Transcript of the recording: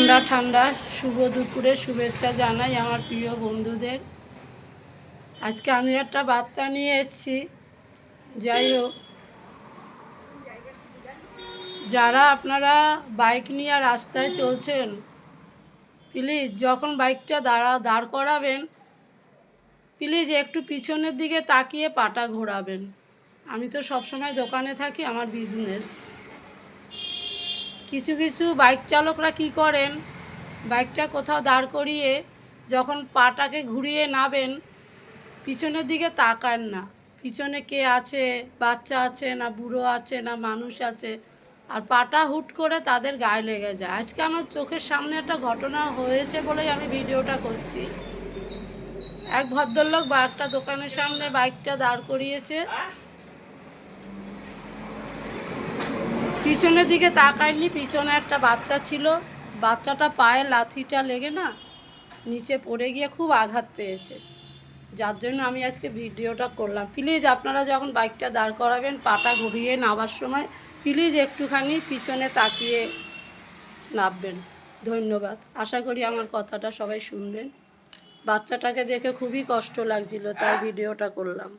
ঠান্ডা ঠান্ডা শুভ দুপুরে শুভেচ্ছা জানাই আমার প্রিয় বন্ধুদের। আজকে আমি একটা বার্তা নিয়ে এসেছি। যাই হোক, যারা আপনারা বাইক নিয়ে রাস্তায় চলছেন, প্লিজ যখন বাইকটা দাঁড় করাবেন, প্লিজ একটু পিছনের দিকে তাকিয়ে পাটা ঘোরাবেন। আমি তো সবসময় দোকানে থাকি, আমার বিজনেস। কিছু কিছু বাইক চালকরা কি করেন, বাইকটা কোথাও দাঁড় করিয়ে যখন পাটাকে ঘুরিয়ে নাবেন, পিছনের দিকে তাকান না। পিছনে কে আছে, বাচ্চা আছে না বুড়ো আছে না মানুষ আছে, আর পাটা হুট করে তাদের গায়ে লেগে যায়। আজকে আমার চোখের সামনে একটা ঘটনা হয়েছে বলেই আমি ভিডিওটা করছি। এক ভদ্রলোক বা একটা দোকানের সামনে বাইকটা দাঁড় করিয়েছে, পিছনের দিকে তাকায়নি। পিছনে একটা বাচ্চা ছিল, বাচ্চাটা পায়ে লাথিটা লেগে না নিচে পড়ে গিয়ে খুব আঘাত পেয়েছে, যার জন্য আমি আজকে ভিডিওটা করলাম। প্লিজ আপনারা যখন বাইকটা দাঁড় করাবেন, পাটা ঘুরিয়ে নামার সময় প্লিজ একটুখানি পিছনে তাকিয়ে নামবেন। ধন্যবাদ। আশা করি আমার কথাটা সবাই শুনবেন। বাচ্চাটাকে দেখে খুবই কষ্ট লাগছিল, তাই ভিডিওটা করলাম।